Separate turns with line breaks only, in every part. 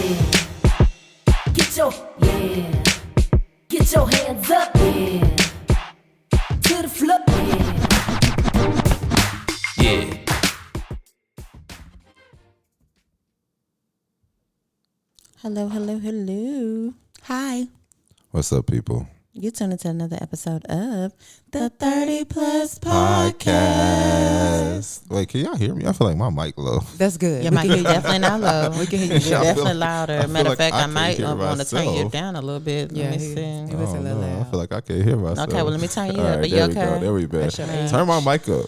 yeah. Get your hands up, yeah. To the floor, yeah.
Hello. Hi.
What's up, people?
You're tuning to another episode of the 30 Plus
Podcast. Wait, can y'all hear me? I feel like my mic low.
That's good.
Your mic is definitely not low.
We can hear you.
You're definitely
like-
louder. Matter of
like
fact,
I
I
can't
might
hear
want to turn you
myself.
down a little bit.
Yeah,
Let me
he
see.
was a little
I
loud.
feel like I can't hear myself.
Okay, well, let me turn you
All
up.
right,
Are you
there we
okay?
go. There we go.
That's your age.
Turn my mic up.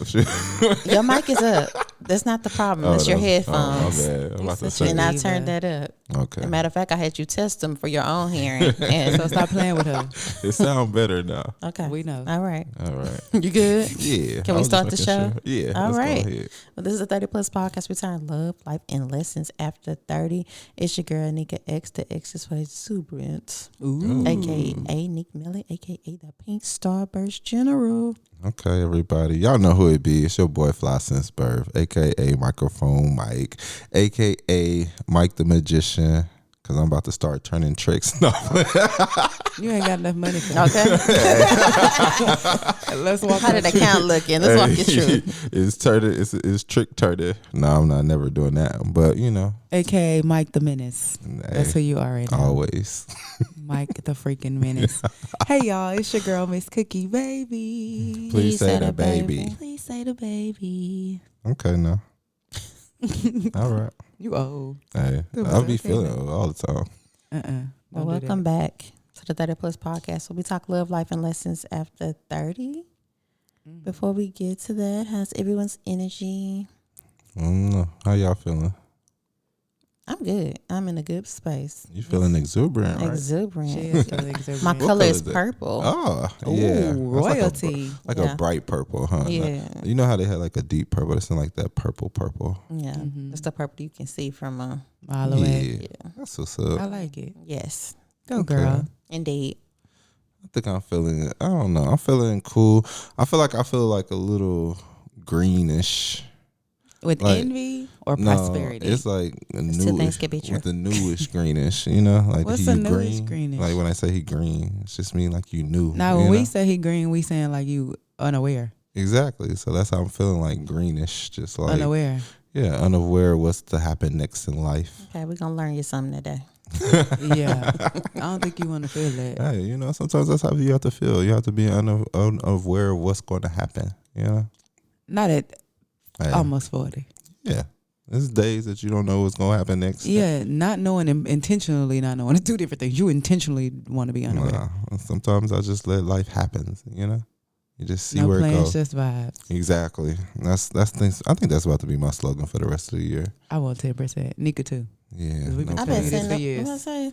Your mic is up. That's not the problem. It's your headphones.
Oh, my bad. I'm about to
such
say.
And I
Diva.
turned that up.
Okay.
As a matter of fact, I had you test them for your own hearing. And
So stop playing with her.
It sounds better now.
okay.
We know.
All right.
All right.
You good?
Yeah.
Can
I
we
was
start the
just
show?
making sure. Yeah.
All
let's
right.
Go ahead.
Well, this is the 30 Plus Podcast. We turn love, life, and lessons after 30. It's your girl, Nika X, the X is for exuberance.
Ooh.
A.K.A. Nick Millie, A.K.A. the Pink Starburst General.
Okay, everybody. Y'all know who it be. It's your boy Fly Since Birth, a.k.a. Microphone Mike, a.k.a. Mike the Magician, because I'm about to start turning tricks. No.
You ain't got enough money for that.
Okay.
Let's walk.
How did the count looking? Let's walk you through.
It's trick turtle. No, I'm not never doing that. But, you know.
AKA Mike the Menace. That's who you are right now.
Always.
Mike the freaking Menace. Hey y'all, it's your girl Miss Cookie Baby.
Please say the baby.
Please say the baby.
Okay, no. All right.
You old.
Hey,
It was
I'll be
okay,
feeling
man.
it all the time.
Well, welcome back to the 30 Plus Podcast, where we talk love, life, and lessons after 30. Before we get to that, how's everyone's energy?
I don't know. How y'all feeling?
I'm good. I'm in a good space.
You feeling exuberant, right?
Exuberant.
She is really exuberant.
My
What
color
color
is
is it?
purple.
Oh,
Ooh,
yeah. That's
royalty.
Like
Yeah.
a bright purple, huh?
Yeah.
You know how they had like a deep purple? It's in like that purple.
Yeah.
Mhm.
It's the purple you can see from
All the way.
Yeah. That's what's
I
up.
like it.
yes.
Go
Okay.
girl.
Indeed.
I think I'm feeling it. I don't know. I'm feeling cool. I feel like a little greenish.
With
Like,
envy or
No,
prosperity?
it's like a
Two things
newish,
can be true.
with the newish greenish, you know? Like
What's
he
the newish
green.
greenish?
Like when I say he green, it's just mean like you knew.
Now,
you
when we
know?
say he green, we saying like you unaware.
Exactly. So that's how I'm feeling, like greenish, just like
Unaware.
yeah, unaware of what's to happen next in life.
Okay, we're going to learn you something today.
Yeah. I don't think you want to feel that.
Hey, you know, sometimes that's how you have to feel. You have to be unaware of what's going to happen. You know,
Not at
Hey,
almost 40.
yeah. There's days that you don't know what's going to happen next.
Yeah, not knowing and intentionally not knowing. It's two different things. You intentionally want to be unaware.
Nah, sometimes I just let life happen. You know, you just see
No
where it
plans,
goes.
just vibes.
Exactly. That's things. I think that's about to be my slogan for the rest of the year.
I want 10%. Nika too.
Yeah.
'Cause we've been
no
I've
telling
been
you
plans.
this
saying
for
that.
years.
I'm going to say,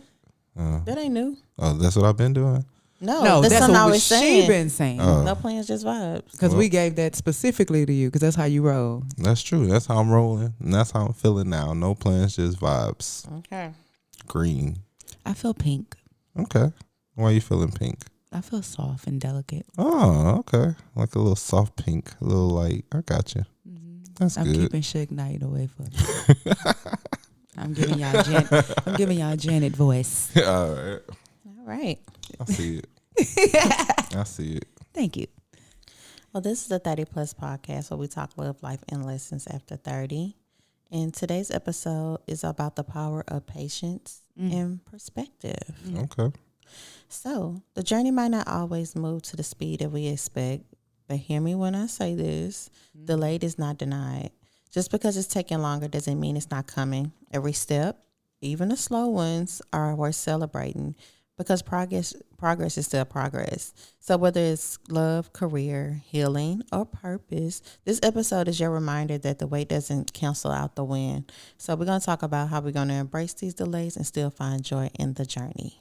Uh,
that ain't new.
oh, that's what I've been doing.
No, that's something I
what
was
she
saying.
been saying.
No plans, just vibes.
Because
Well-
we gave that specifically to you because that's how you roll.
That's true. That's how I'm rolling, and that's how I'm feeling now. No plans, just vibes.
Okay.
Green.
I feel pink.
Okay. Why you feeling pink?
I feel soft and delicate.
Oh, okay. Like a little soft pink, a little light. I got you. That's
I'm
good.
keeping Suge Knight away from me. I'm giving y'all Janet voice.
All right.
All right.
I see it. I see it.
Thank you.
Well, this is the 30 Plus Podcast, where we talk love, life, and lessons after 30. And today's episode is about the power of patience and perspective.
Okay.
So, the journey might not always move to the speed that we expect, but hear me when I say this, delayed is not denied. Just because it's taking longer doesn't mean it's not coming. Every step, even the slow ones, are worth celebrating because progress is still progress. So whether it's love, career, healing, or purpose, this episode is your reminder that the wait doesn't cancel out the win. So we're going to talk about how we're going to embrace these delays and still find joy in the journey.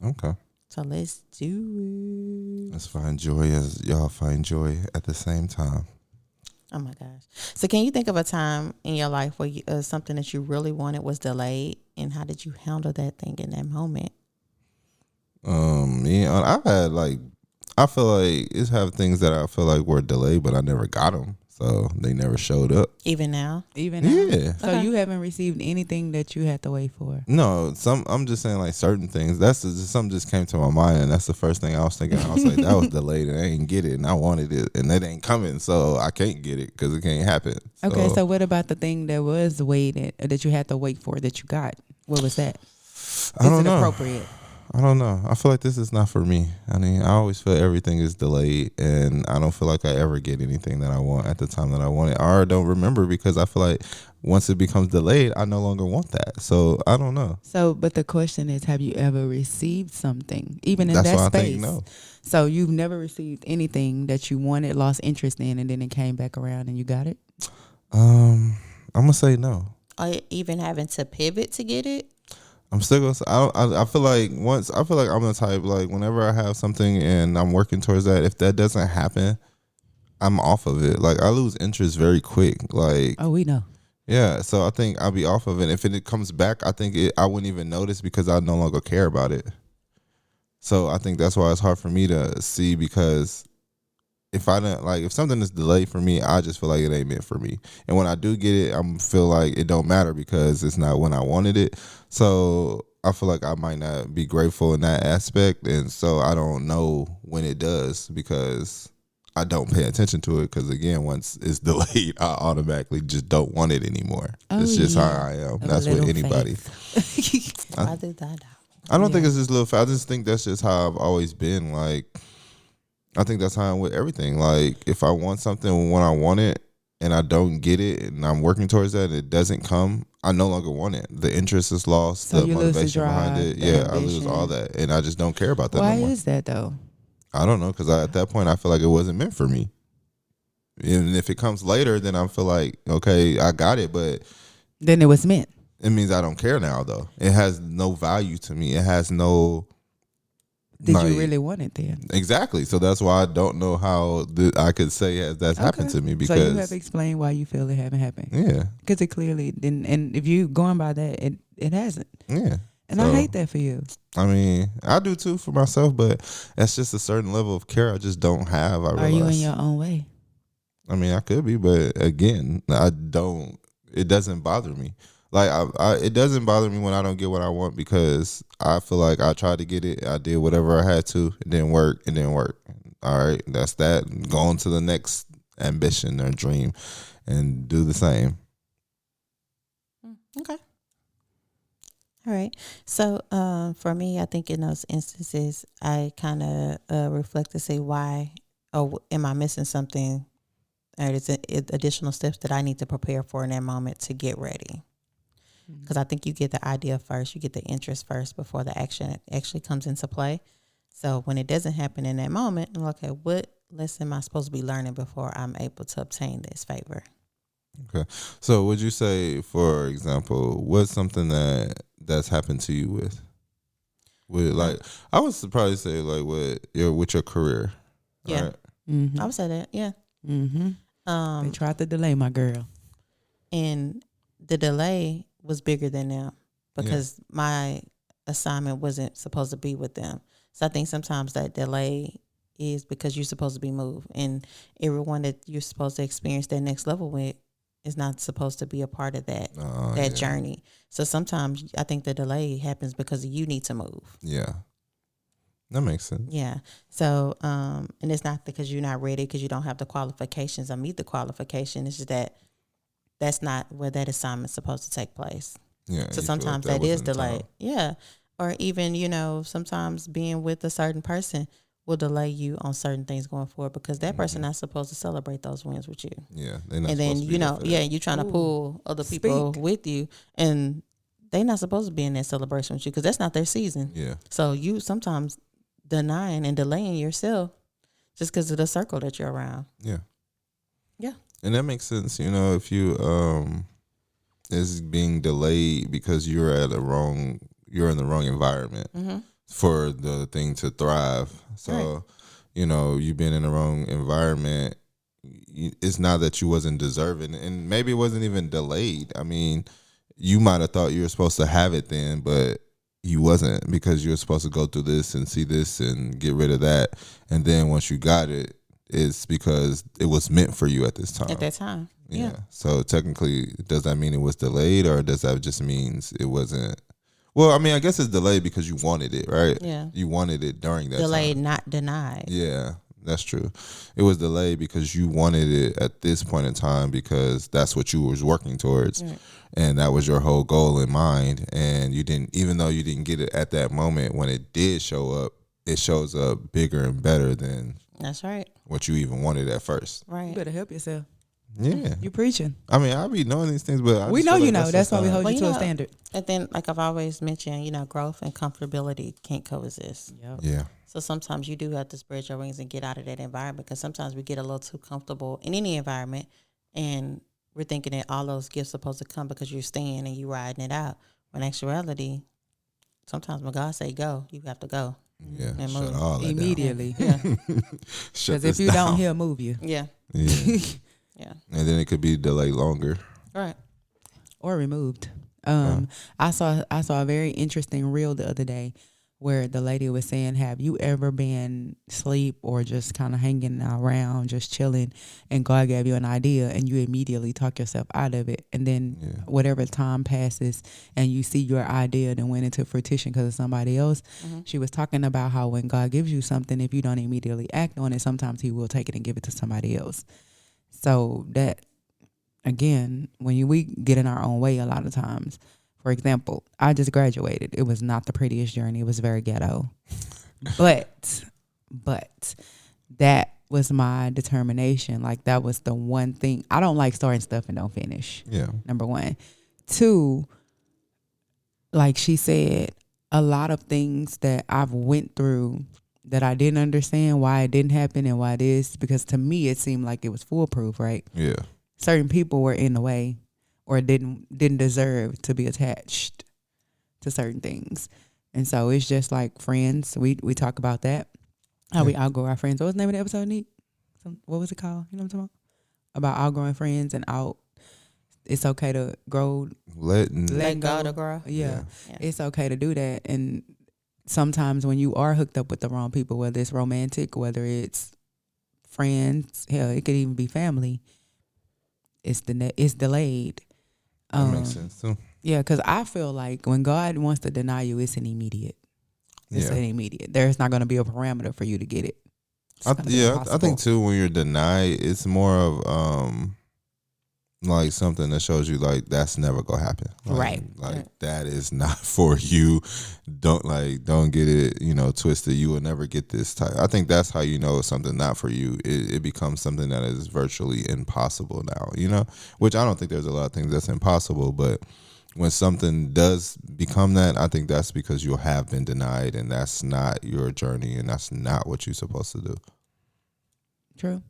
Okay.
So let's do it.
Let's find joy as y'all find joy at the same time.
Oh my gosh. So can you think of a time in your life where something that you really wanted was delayed, and how did you handle that thing in that moment?
I've had I feel like it's have things that I feel like were delayed, but I never got them. So they never showed up.
Even now?
Even now?
Yeah.
So
Okay.
you haven't received anything that you had to wait for.
No, I'm just saying like certain things. That's just something just came to my mind, and that's the first thing I was thinking. I was like, that was delayed, and I didn't get it, and I wanted it, and it ain't coming, so I can't get it because it can't happen.
Okay, so what about the thing that was waited that you had to wait for that you got? What was that?
I don't
Is it
know.
appropriate?
I don't know. I feel like this is not for me. I mean, I always feel everything is delayed, and I don't feel like I ever get anything that I want at the time that I want it. Or I don't remember because I feel like once it becomes delayed, I no longer want that. So I don't know.
So, but the question is, have you ever received something, even in
That's
that
why
space?
I think no.
So you've never received anything that you wanted, lost interest in, and then it came back around and you got it?
I'm gonna say no.
Or even having to pivot to get it?
I'm still gonna. I feel like once. I feel like I'm the type like whenever I have something and I'm working towards that. If that doesn't happen, I'm off of it. Like I lose interest very quick. Like
Oh, we know.
yeah. So I think I'll be off of it. If it comes back, I think I wouldn't even notice because I no longer care about it. So I think that's why it's hard for me to see because if I don't like if something is delayed for me, I just feel like it ain't meant for me. And when I do get it, I'm feel like it don't matter because it's not when I wanted it. So I feel like I might not be grateful in that aspect, and so I don't know when it does because I don't pay attention to it. Because again, once it's delayed, I automatically just don't want it anymore.
Oh,
it's just
yeah.
how I am.
A
That's with
little
anybody.
I do that.
I don't think
Yeah.
it's just little. I just think that's just how I've always been. Like, I think that's how I'm with everything. Like, if I want something when I want it and I don't get it and I'm working towards that and it doesn't come, I no longer want it. The interest is lost.
So
The
you lose the
motivation behind
drive,
it.
the
Yeah, I lose
ambition.
all that. And I just don't care about that
Why
no more.
is that though?
I don't know. Because at that point, I feel like it wasn't meant for me. And if it comes later, then I feel like, okay, I got it. But
Then it was meant.
it means I don't care now, though. It has no value to me. It has no...
Did
like,
you really want it then?
Exactly. So that's why I don't know how I could say that's happened to me
So you have
because
explained why you feel it haven't happened.
yeah,
Because it clearly didn't. And if you going by that, it hasn't.
yeah.
And
So,
I hate that for you.
I mean, I do too for myself, but that's just a certain level of care I just don't have. I
Are
realize.
you in your own way?
I mean, I could be, but again, I don't. It doesn't bother me. Like it doesn't bother me when I don't get what I want because I feel like I tried to get it. I did whatever I had to. It didn't work. It didn't work. All right, that's that. Go on to the next ambition or dream, and do the same.
Okay. All right. So for me, I think in those instances, I kind of reflect to say why, or am I missing something, or is it additional steps that I need to prepare for in that moment to get ready? Because I think you get the idea first, you get the interest first before the action actually comes into play. So when it doesn't happen in that moment, I'm like, okay, what lesson am I supposed to be learning before I'm able to obtain this favor?
Okay. So would you say, for example, what's something that's happened to you with like I would probably say like with your career.
Yeah.
Right?
Mm-hmm.
I would say that, yeah.
Mm-hmm. They tried to delay my girl.
And the delay was bigger than them because my assignment wasn't supposed to be with them. So I think sometimes that delay is because you're supposed to be moved, and everyone that you're supposed to experience that next level with is not supposed to be a part of that journey. So sometimes I think the delay happens because you need to move.
Yeah. That makes sense.
Yeah. So, and it's not because you're not ready because you don't have the qualifications or meet the qualification. It's just that that's not where that assignment's supposed to take place.
Yeah.
So sometimes that is delayed. Yeah. Or even, sometimes being with a certain person will delay you on certain things going forward because that person not supposed to celebrate those wins with you.
Yeah. They're not
And then,
supposed to be there for that.
you're trying to pull other people with you and they're not supposed to be in that celebration with you because that's not their season.
Yeah.
So you sometimes denying and delaying yourself just because of the circle that you're around.
Yeah.
Yeah.
And that makes sense. If you is being delayed because you're in the wrong environment for the thing to thrive. So, you've been in the wrong environment. It's not that you wasn't deserving, and maybe it wasn't even delayed. I mean, you might have thought you were supposed to have it then, but you wasn't because you were supposed to go through this and see this and get rid of that. And then once you got it, it's because it was meant for you at this time.
At that time. Yeah.
So technically, does that mean it was delayed, or does that just means it wasn't? Well, I mean, I guess it's delayed because you wanted it, right?
Yeah.
You wanted it during that
Delayed,
time.
not denied.
Yeah, that's true. It was delayed because you wanted it at this point in time because that's what you was working towards.
Right.
And that was your whole goal in mind. And you didn't, even though you didn't get it at that moment, when it did show up, it shows up bigger and better than
That's right.
what you even wanted at first.
You
Right.
better help yourself.
Yeah.
You preaching.
I mean, I be knowing these things, but
We
just
know
feel
you
like
know. That's why we
just,
hold
Well,
you
you
to a
know-
standard.
And then, like I've always mentioned, growth and comfortability can't coexist.
Yep.
Yeah.
So sometimes you do have to spread your wings and get out of that environment, because sometimes we get a little too comfortable in any environment, and we're thinking that all those gifts are supposed to come because you're staying and you riding it out. When in actuality, sometimes when God say go, you have to go.
Yeah.
And
Shut
move.
all that
Immediately.
Yeah.
down. Shut
Because if
this
you
down.
don't, he'll move you.
Yeah.
Yeah.
Yeah.
And then it could be delayed longer.
Right.
Or removed. I saw a very interesting reel the other day where the lady was saying, have you ever been asleep or just kind of hanging around, just chilling, and God gave you an idea and you immediately talk yourself out of it, and then whatever time passes and you see your idea then went into fruition because of somebody else. She was talking about how when God gives you something, if you don't immediately act on it, sometimes he will take it and give it to somebody else. So that, again, when we get in our own way a lot of times. For example, I just graduated. It was not the prettiest journey. It was very ghetto. But that was my determination. Like, that was the one thing. I don't like starting stuff and don't finish.
Yeah.
Number one. Two, like she said, a lot of things that I've went through that I didn't understand why it didn't happen and why it is, because to me it seemed like it was foolproof, right?
Yeah.
Certain people were in the way or didn't deserve to be attached to certain things. And so it's just like friends. We talk about that. How we outgrow our friends. What was the name of the episode, Neat? What was it called? You know what I'm talking about? About outgrowing friends and it's okay to grow.
Let go to grow.
Yeah. It's okay to do that. And sometimes when you are hooked up with the wrong people, whether it's romantic, whether it's friends, hell, it could even be family, it's delayed.
That makes sense too.
Yeah, because I feel like when God wants to deny you, it's an immediate. It's an immediate. There's not going to be a parameter for you to get it.
I think too, when you're denied, it's more of like something that shows you like that's never gonna happen. Like, that is not for you. Don't get it, twisted. You will never get this type. I think that's how you know it's something not for you. It becomes something that is virtually impossible now, which I don't think there's a lot of things that's impossible, but when something does become that, I think that's because you have been denied and that's not your journey and that's not what you're supposed to do.
True.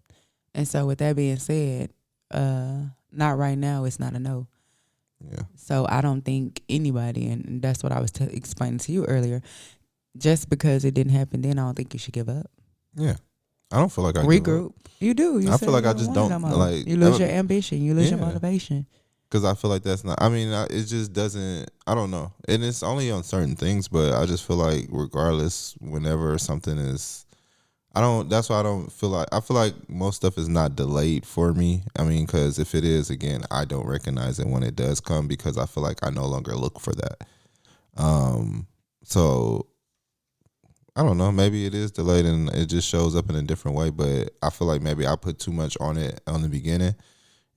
And so with that being said, not right now, it's not a no.
Yeah.
So I don't think anybody, and that's what I was explaining to you earlier, just because it didn't happen then, I don't think you should give up.
Yeah. I don't feel like I
regroup. You do.
I feel like I just don't like.
You lose your ambition. You lose your motivation.
Because I feel like that's not. I mean, it just doesn't. I don't know, and it's only on certain things. But I just feel like, regardless, whenever something is, I don't. That's why I don't feel like. I feel like most stuff is not delayed for me. I mean, because if it is, again, I don't recognize it when it does come because I feel like I no longer look for that. So I don't know. Maybe it is delayed and it just shows up in a different way. But I feel like maybe I put too much on it on the beginning.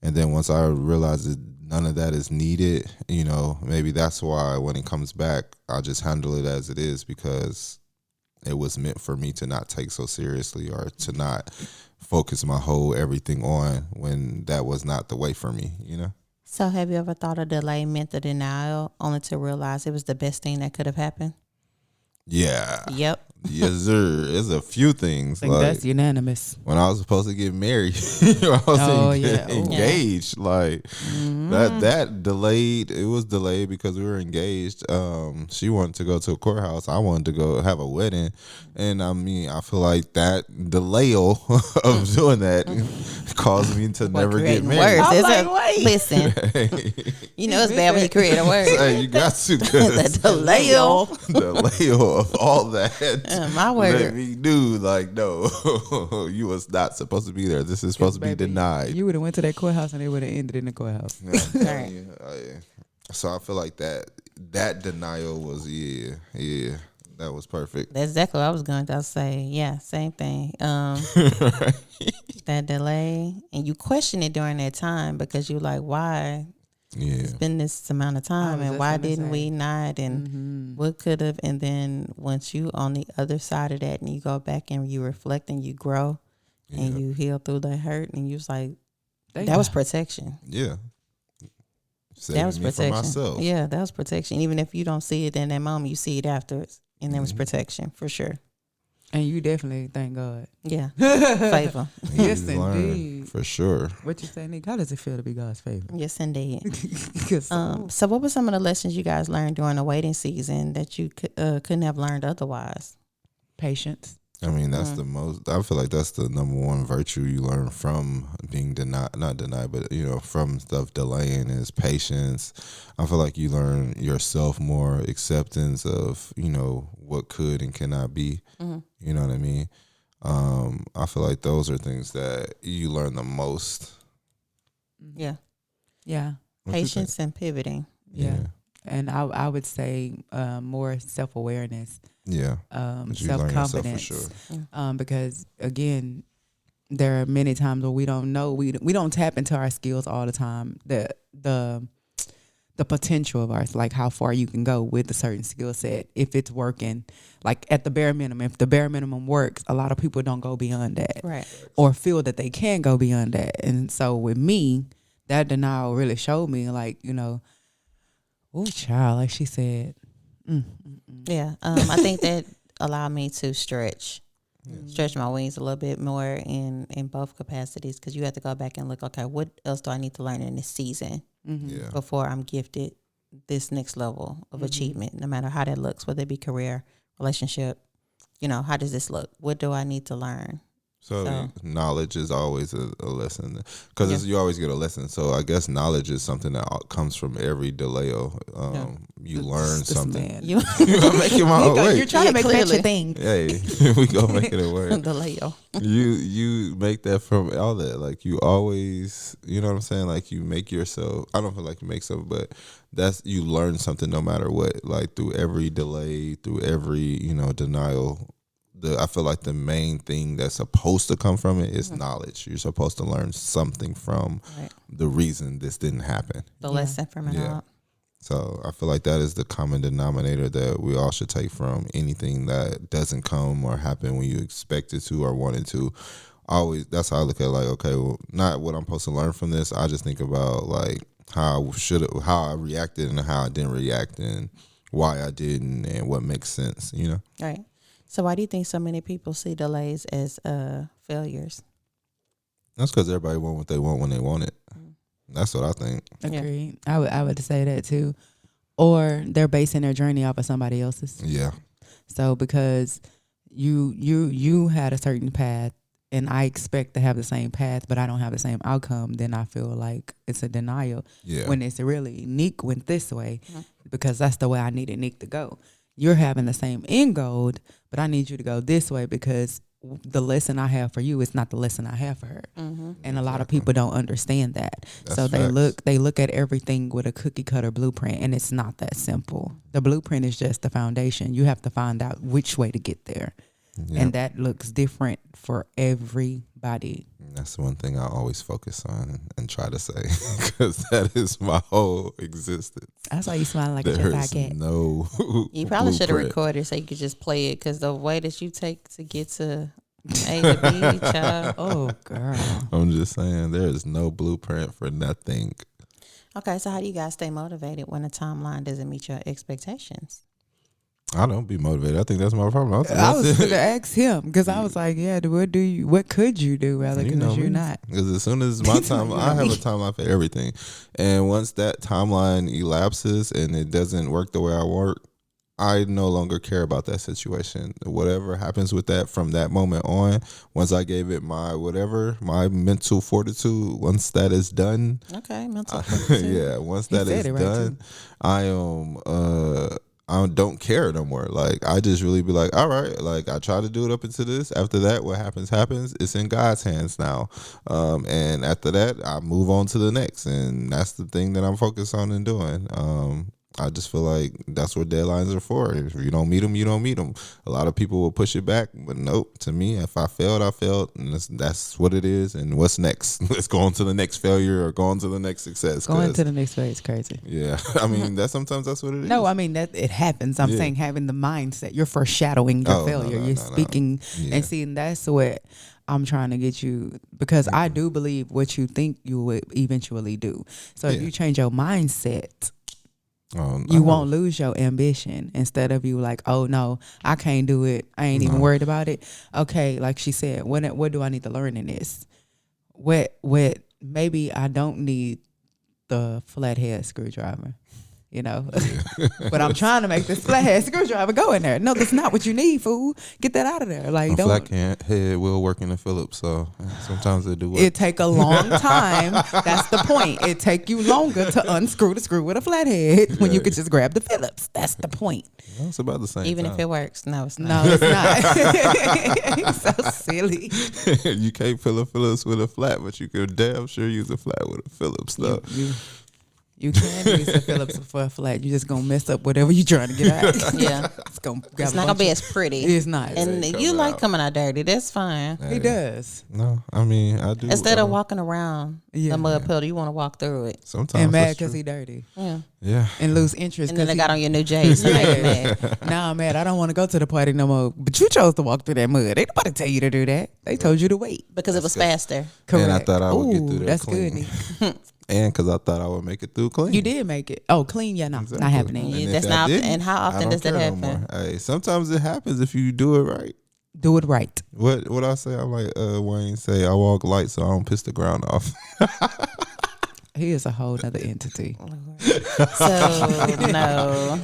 And then once I realize that none of that is needed, maybe that's why when it comes back, I just handle it as it is because it was meant for me to not take so seriously or to not focus my whole everything on when that was not the way for me,
So have you ever thought a delay meant the denial only to realize it was the best thing that could have happened?
Yeah.
Yep.
Yes, sir. There's a few things.
I think that's unanimous.
When I was supposed to get married, I was engaged. Like that delayed. It was delayed because we were engaged. She wanted to go to a courthouse. I wanted to go have a wedding, and I mean, I feel like that delay of doing that caused me to never get married.
Listen, it's bad when you create a word.
Hey, you got to.
The delay
of all that.
My
let
word.
me do. Like, no, you was not supposed to be there. This is supposed to be
Baby,
denied.
You would have went to that courthouse and it would have ended in the courthouse.
Yeah, I'm telling
Right.
you. So I feel like that denial was that was perfect.
That's exactly what I was going to say. Yeah, same thing. That delay, and you question it during that time because you're like, why?
Yeah,
It's been this amount of
I
time,
was
and
just
why
gonna
didn't
say.
we not? And what could have? And then once you on the other side of that, and you go back and you reflect and you grow, and you heal through the hurt, and you was like, that was protection.
yeah.
That was
Saving me from
protection.
myself.
Yeah, that was protection. Even if you don't see it in that moment, you see it afterwards, and there was protection for sure.
And you definitely, thank God.
Yeah, favor.
Yes,
You learn,
indeed.
for sure.
What you say, Nick? How does it feel to be God's favorite?
Yes, indeed.
'Cause
So, what were some of the lessons you guys learned during the waiting season that you couldn't have learned otherwise?
patience.
I mean, that's the most. I feel like that's the number one virtue you learn from being not denied, but from stuff delaying is patience. I feel like you learn yourself more, acceptance of what could and cannot be. You know what I mean? I feel like those are things that you learn the most.
Yeah,
Yeah.
What you
patience and pivoting.
Yeah. And I would say more self-awareness,
Yeah. But you learn yourself for
self-confidence.
sure.
Because, again, there are many times where we don't know. We don't tap into our skills all the time. The potential of ours, like how far you can go with a certain skill set if it's working. Like at the bare minimum, if the bare minimum works, a lot of people don't go beyond that.
Right.
Or feel that they can go beyond that. And so with me, that denial really showed me, like, oh, child, like she said.
Yeah. I think that allowed me to stretch my wings a little bit more in both capacities, because you have to go back and look, okay, what else do I need to learn in this season
Yeah.
before I'm gifted this next level of achievement, no matter how that looks, whether it be career, relationship, how does this look? What do I need to learn?
So knowledge is always a lesson, because you always get a lesson. So I guess knowledge is something that comes from every delay. You learn
This
something.
man.
You
I'm making my own way.
You're trying to make that
clearly.
your thing.
Hey, we gonna make it work.
the Leo.
You make that from all that. Like you always, you know what I'm saying? Like you make yourself. I don't feel like you make something, but you learn something no matter what. Like through every delay, through every denial. I feel like the main thing that's supposed to come from it is knowledge. You're supposed to learn something from the reason this didn't happen.
The lesson from it all.
So I feel like that is the common denominator that we all should take from anything that doesn't come or happen when you expect it to or wanted to. Always, that's how I look at it, like, okay, well, not what I'm supposed to learn from this. I just think about like how I reacted and how I didn't react and why I didn't and what makes sense,
Right. So why do you think so many people see delays as failures?
That's because everybody want what they want when they want it. That's what I think.
Agreed. I would say that too. Or they're basing their journey off of somebody else's.
Yeah.
So because you had a certain path and I expect to have the same path, but I don't have the same outcome, then I feel like it's a denial.
Yeah.
When it's really Nick went this way because that's the way I needed Nick to go. You're having the same end goal, but I need you to go this way because the lesson I have for you is not the lesson I have for her. And a lot of people don't understand that.
That's
so
facts.
they look at everything with a cookie cutter blueprint, and it's not that simple. The blueprint is just the foundation. You have to find out which way to get there.
Yeah.
And that looks different for everybody.
That's one thing I always focus on and try to say, because that is my whole existence.
That's why you smiling like a
There
Shy
is
Cat.
no.
You probably should have
blueprint.
recorded so you could just play it, because the way that you take to get to A to B, child.
Oh, girl.
I'm just saying, there is no blueprint for nothing.
Okay, so how do you guys stay motivated when a timeline doesn't meet your expectations?
I don't be motivated. I think that's my problem.
I was going to ask him because I was like, yeah, what could you do rather because you're not?
Because as soon as my time, I have a timeline for everything. And once that timeline elapses and it doesn't work the way I work, I no longer care about that situation. Whatever happens with that from that moment on, once I gave it my mental fortitude, once that is done,
Okay, mental
yeah, once that is
said it right,
done,
too.
I'm I don't care no more. Like I just really be like, all right, like I try to do it up into this. After that, what happens. It's in God's hands now. And after that, I move on to the next, and that's the thing that I'm focused on and doing. I just feel like that's what deadlines are for. If you don't meet them, you don't meet them. A lot of people will push it back, but nope. To me, if I failed, I failed, and that's what it is. And what's next? Let's go on to the next failure or go on to the next success.
Going to the next phase is crazy.
Yeah, I mean sometimes that's what it is.
No, I mean that it happens. I'm saying having the mindset. You're foreshadowing your failure. You're speaking and seeing. That's what I'm trying to get you, because I do believe what you think you would eventually do. So if you change your mindset, you won't lose your ambition. Instead of you like, oh no, I can't do it. I ain't even worried about it. Okay, like she said, what do I need to learn in this? What maybe I don't need the flathead screwdriver. You know, but I'm trying to make this flathead screwdriver go in there. No, that's not what you need, fool. Get that out of there. Like, don't.
Flathead will work in a Phillips, so sometimes they do work.
It take a long time. That's the point. It take you longer to unscrew the screw with a flathead when you could just grab the Phillips. That's the point.
Well, it's about the same.
Even
time.
if it works, no, it's not.
No, it's not. So silly.
You can't fill a Phillips with a flat, but you could damn sure use a flat with a Phillips, though.
You can use a Phillips for a flat. You're just gonna mess up whatever you're trying to get out.
Yeah, it's not gonna be as pretty.
It's not.
And you like coming out dirty. That's fine.
Hey.
He does.
No, I mean I do.
Instead of walking around the mud puddle, you want to walk through it.
Sometimes
and mad because he dirty.
Yeah.
And lose interest.
And then they got on your new J's. So now you're mad.
Nah, man, I don't want to go to the party no more. But you chose to walk through that mud. Ain't nobody tell you to do that. They told you to wait
Because it was faster.
Correct.
And I thought I would get through that
that's
clean.
good.
And because I thought I would make it through clean.
You did make it. Oh, clean? Yeah, no,
Exactly.
not happening.
And
That's
if I
not.
didn't,
And how
I
often
don't
does that
care no
happen?
more. Hey, sometimes it happens if you do it right.
Do it right.
What I say? I'm like Wayne say. I walk light so I don't piss the ground off.
He is a whole other entity.
So no.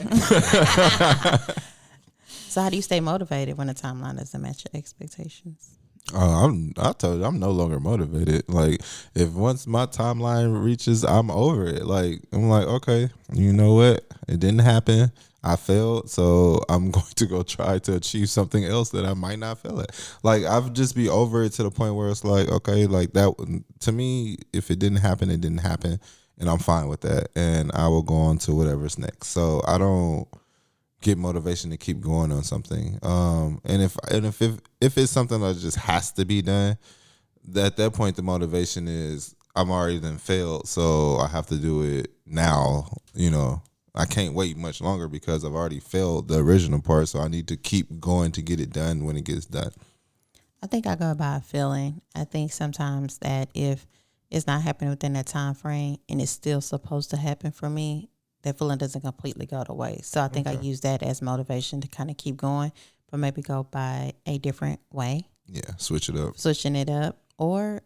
So how do you stay motivated when the timeline doesn't match your expectations?
I told you I'm no longer motivated. Like if once my timeline reaches, I'm over it. Like I'm like, okay, you know what? It didn't happen. I failed, so I'm going to go try to achieve something else that I might not fail at. Like I've just be over it to the point where it's like, okay, like that to me, if it didn't happen, it didn't happen, and I'm fine with that, and I will go on to whatever's next. So I don't get motivation to keep going on something. And if it's something that just has to be done, at that point the motivation is I'm already then failed, so I have to do it now. You know, I can't wait much longer because I've already failed the original part, so I need to keep going to get it done when it gets done.
I think I go by a feeling. I think sometimes that if it's not happening within that time frame and it's still supposed to happen for me, that feeling doesn't completely go to waste. So I think I use that as motivation to kind of keep going, but maybe go by a different way.
Yeah, switching
it up, or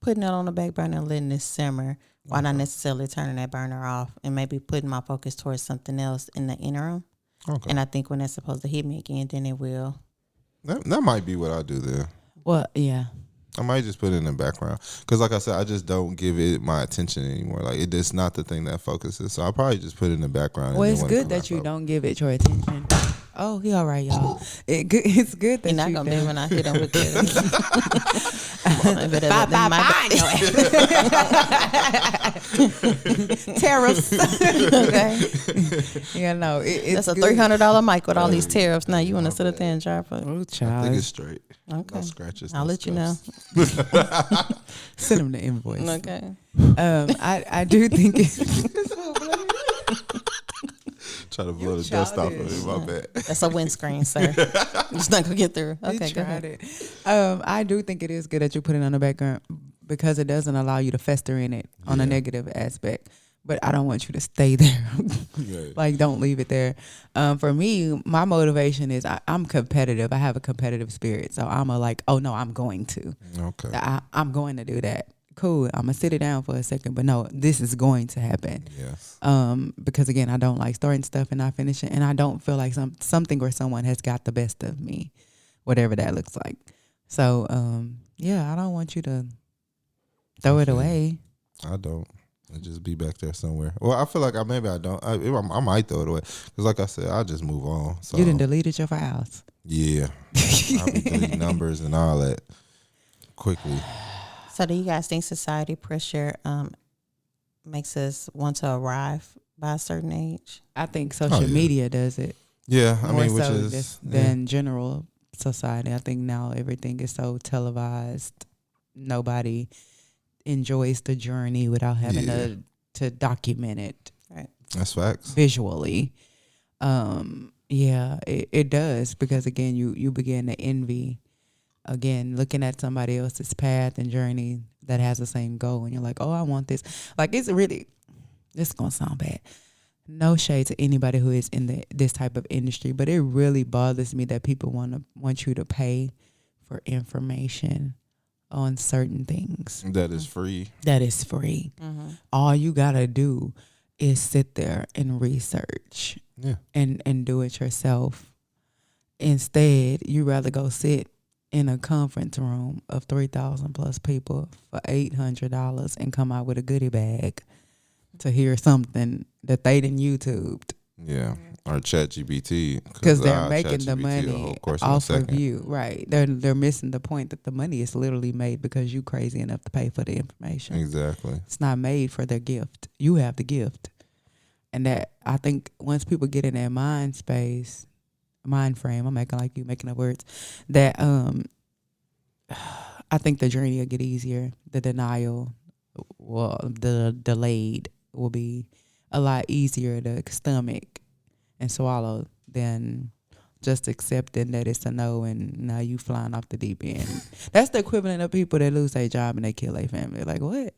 putting it on the back burner and letting it simmer. Why not necessarily turning that burner off and maybe putting my focus towards something else in the interim. Okay. And I think when that's supposed to hit me again, then it will.
That might be what I do there.
Well, yeah.
I might just put it in the background because, like I said, I just don't give it my attention anymore. Like it's not the thing that focuses. So I'll probably just put it in the background.
Well, it's good that you don't give it your attention. Oh, he all right, y'all. It's good that
you're not gonna be when I hit him with this.
Tariffs. Okay. Yeah, no,
that's a $300 mic with all these tariffs. Now you want to sit up there and drive for?
Oh, child.
I think it's straight.
Okay.
No scratches.
I'll let you know.
Send him the invoice.
Okay.
I do think it's.
Try to blow the dust off of it. My bad.
That's a windscreen, sir. It's not gonna get through. Okay, go ahead.
I do think it is good that you put it on the background because it doesn't allow you to fester in it on a negative aspect. But I don't want you to stay there. Like, don't leave it there. For me, my motivation is I'm competitive. I have a competitive spirit, so I'm oh no, I'm going to.
Okay.
I'm going to do that. Cool. I'm gonna sit it down for a second, but no, this is going to happen.
Yes.
Because again, I don't like starting stuff and not finishing, and I don't feel like something or someone has got the best of me, whatever that looks like. So, I don't want you to throw it away.
I don't. and just be back there somewhere. Well, I feel like maybe I don't. I might throw it away because, like I said, I just move on. So
You done deleted your files.
yeah, I'll be deleting numbers and all that quickly.
So do you guys think society pressure makes us want to arrive by a certain age?
I think social media does it.
Yeah, I
more
mean, which
so
is
than general society. I think now everything is so televised. Nobody enjoys the journey without having to document it.
Right.
That's facts.
Visually. Yeah, it does, because again you begin to envy, again, looking at somebody else's path and journey that has the same goal, and you're like, oh, I want this. Like, it's really, this is gonna sound bad, no shade to anybody who is in this type of industry, but it really bothers me that people want you to pay for information on certain things
That is free.
that is free.
Mm-hmm.
All you gotta do is sit there and research and do it yourself. Instead, you rather go sit in a conference room of 3,000 plus people for $800 and come out with a goodie bag to hear something that they didn't YouTubed.
Yeah, or ChatGPT,
Because they're making the money off of you. Right. They're missing the point that the money is literally made because you crazy enough to pay for the information.
Exactly.
It's not made for their gift. You have the gift. And that, I think once people get in their mind frame, I'm making like you making up words, that I think the journey will get easier. The denial, the delayed will be a lot easier to stomach and swallow than just accepting that it's a no and now you flying off the deep end. That's the equivalent of people that lose their job and they kill their family. Like, what?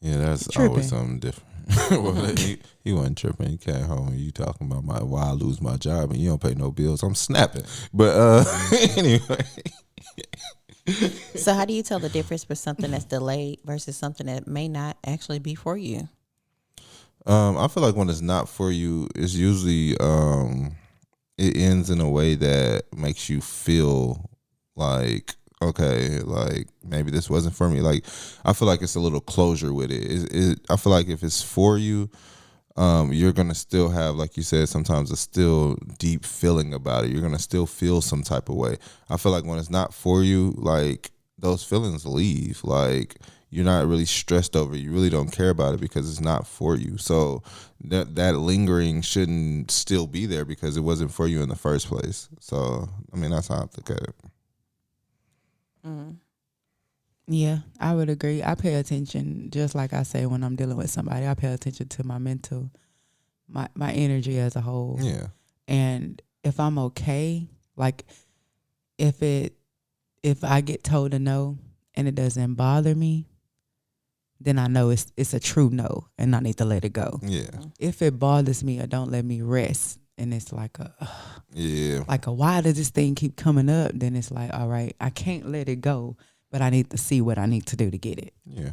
Yeah, that's always something different. Well, he wasn't tripping. He came home and you talking about why I lose my job and you don't pay no bills. I'm snapping. But anyway.
So how do you tell the difference for something that's delayed versus something that may not actually be for you?
I feel like when it's not for you, it's usually it ends in a way that makes you feel like, okay, like maybe this wasn't for me. Like, I feel like it's a little closure with it. I feel like if it's for you, you're gonna still have, like you said, sometimes a still deep feeling about it. You're gonna still feel some type of way. I feel like when it's not for you, like those feelings leave. Like, you're not really stressed over it. You really don't care about it because it's not for you. So that lingering shouldn't still be there because it wasn't for you in the first place. So, I mean, that's how I look at it.
Mm-hmm.
Yeah, I would agree. I pay attention, just like I say, when I'm dealing with somebody, I pay attention to my mental, my energy as a whole.
Yeah.
And if I'm okay, like if I get told a no and it doesn't bother me, then I know it's a true no and I need to let it go.
Yeah.
If it bothers me or don't let me rest and it's like why does this thing keep coming up? Then it's like, all right, I can't let it go, but I need to see what I need to do to get it.
Yeah.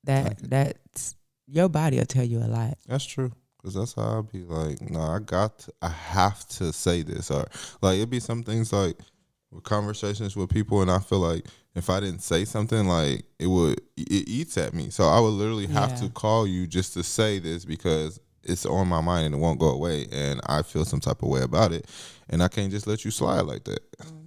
That's your body will tell you a lot.
That's true. Cause that's how I'll be like, no, I have to say this, or like it'd be some things like with conversations with people, and I feel like if I didn't say something, like it eats at me. So I would literally have to call you just to say this because it's on my mind and it won't go away, and I feel some type of way about it, and I can't just let you slide like that.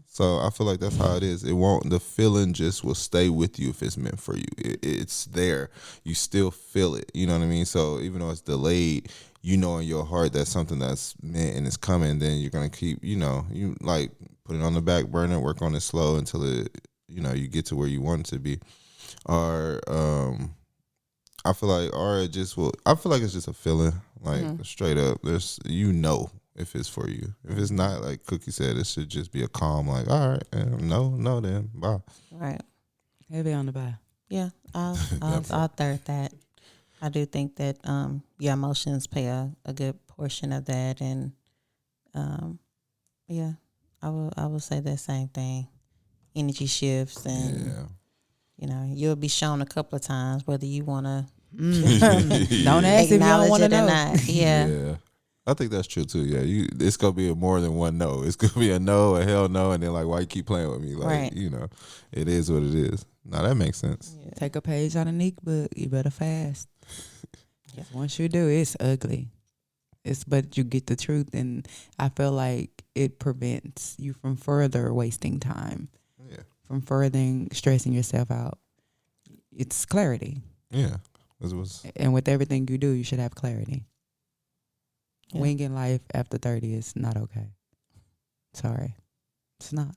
So I feel like that's how it is. It won't. The feeling just will stay with you if it's meant for you. It's there. You still feel it. You know what I mean? So even though it's delayed, you know in your heart that's something that's meant and it's coming. Then you're gonna keep. You like put it on the back burner, work on it slow until it. You get to where you want it to be. Or I feel like, or it just will. I feel like it's just a feeling, like straight up. There's if it's for you. If it's not, like Cookie said, it should just be a calm, like, all right, no, then bye.
Right.
Heavy on the bye.
Yeah, I'll third that. I do think that your emotions play a good portion of that, and yeah, I will say that same thing. Energy shifts, and you'll be shown a couple of times whether you want to
don't ask if you don't want to know.
Or not.
Yeah. I think that's true too. Yeah, it's gonna be more than one no. It's gonna be a no, a hell no, and then like, why you keep playing with me? Like,
right.
It is what it is. Now that makes sense.
Yeah.
Take a page out of Nick book. You better fast.
Yeah.
Once you do, it's ugly. But you get the truth, and I feel like it prevents you from further wasting time,
Yeah.
from further stressing yourself out. It's clarity.
Yeah. It was.
And with everything you do, you should have clarity.
Yeah.
Winging life after 30 is not okay. Sorry. It's not.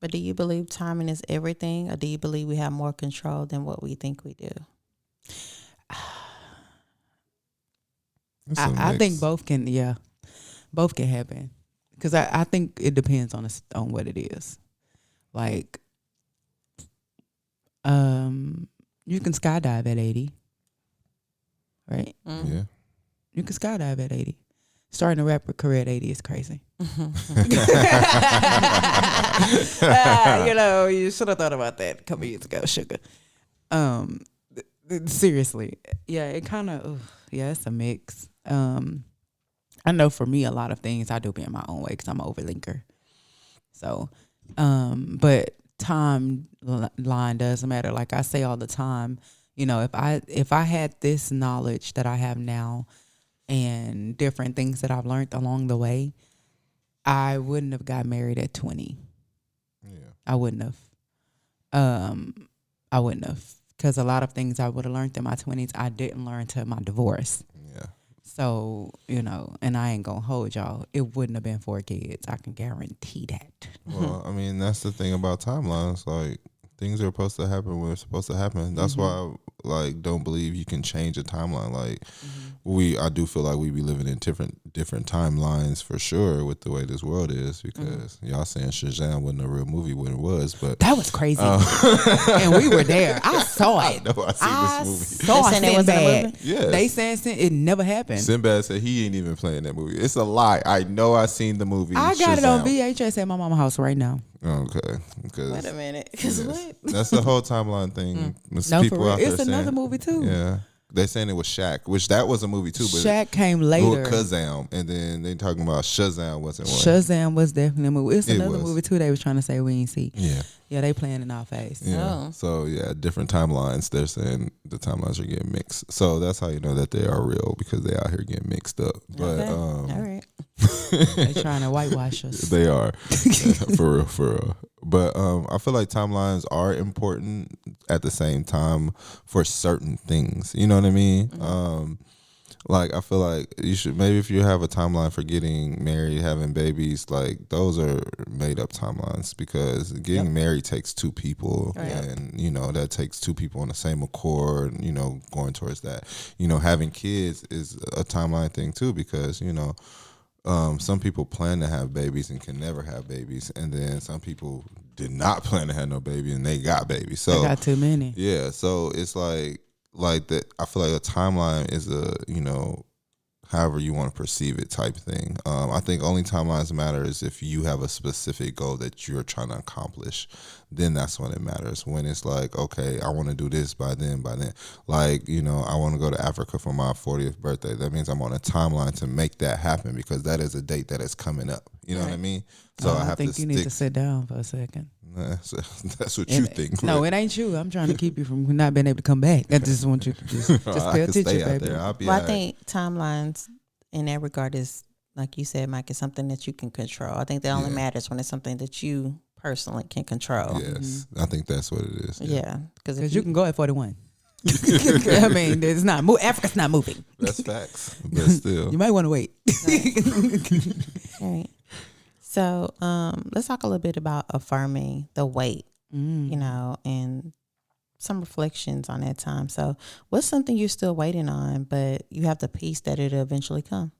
But do you believe timing is everything, or do you believe we have more control than what we think we do?
I think both can happen. Because I think it depends on what it is. Like, you can skydive at 80, right?
Yeah.
You can skydive at 80. Starting a rapper career at 80 is crazy. You should have thought about that a couple years ago, sugar. Seriously, yeah, it kind of, it's a mix. I know for me, a lot of things I do be in my own way because I'm an overthinker. So, but timeline doesn't matter. Like I say all the time, if I had this knowledge that I have now and different things that I've learned along the way, I wouldn't have got married at 20.
Yeah.
I wouldn't have. Because a lot of things I would have learned in my 20s, I didn't learn till my divorce.
Yeah.
So, and I ain't going to hold y'all. It wouldn't have been 4 kids. I can guarantee that.
Well, I mean, that's the thing about timelines. Like, things are supposed to happen when it's supposed to happen. That's why I don't believe you can change a timeline. Like I do feel like we be living in different timelines for sure with the way this world is, because y'all saying Shazam wasn't a real movie when it was, but
that was crazy. And we were there. I saw it.
I know I seen this movie.
Saw
They saying it wasn't a
Sinbad.
movie?
Yes.
They saying it never happened.
Sinbad said he ain't even playing that movie. It's a lie. I know I seen the movie.
I got it on
Shazam.
VHS at my mama's house right now.
Okay. Because
Wait a minute. Because what?
that's the whole timeline thing. There's
No, for
people
real.
out there
It's another
saying-
movie too.
Yeah. They saying it was Shaq, which that was a movie too. But
Shaq came later.
Kazam, and then they talking about Shazam wasn't one.
Shazam was definitely a movie. It's
It
another
was.
movie too they was trying to say we ain't see.
Yeah.
Yeah, they playing in our face.
Yeah.
Oh.
So yeah, different timelines. They're saying the timelines are getting mixed. So that's how you know that they are real, because they out here getting mixed up. But
Okay. All right.
They trying to whitewash us.
they are for real. But I feel like timelines are important at the same time for certain things. You know what I mean? Like I feel like you should, maybe if you have a timeline for getting married, having babies, like those are made up timelines, because getting married takes 2 people, and that takes 2 people on the same accord, going towards that. Having kids is a timeline thing too, because some people plan to have babies and can never have babies, and then some people did not plan to have no baby and they got babies. So
I got too many.
yeah, so it's like that. I feel like a timeline is a however you want to perceive it type thing. I think only timelines matter is if you have a specific goal that you're trying to accomplish. Then that's when it matters. When it's like, okay, I want to do this by then. Like, I want to go to Africa for my 40th birthday. That means I'm on a timeline to make that happen, because that is a date that is coming up. You know what I mean? So I have
think
to
you
stick.
need to sit down for a second.
That's what you think.
No,
right?
it ain't you. I'm trying to keep you from not being able to come back. I just want you to just
I
pay
could
attention,
stay out
baby.
there. I'll be
Well, I
all right.
think timelines in that regard is, like you said, Mike, is something that you can control. I think that only matters when it's something that you personally can control.
Yes, I think that's what it is.
Yeah. Because
Because you can go at 41. I mean, it's not Africa's not moving.
That's facts, but still.
You might want to wait.
All right. So let's talk a little bit about affirming the wait, and some reflections on that time. So what's something you're still waiting on, but you have the peace that it'll eventually come?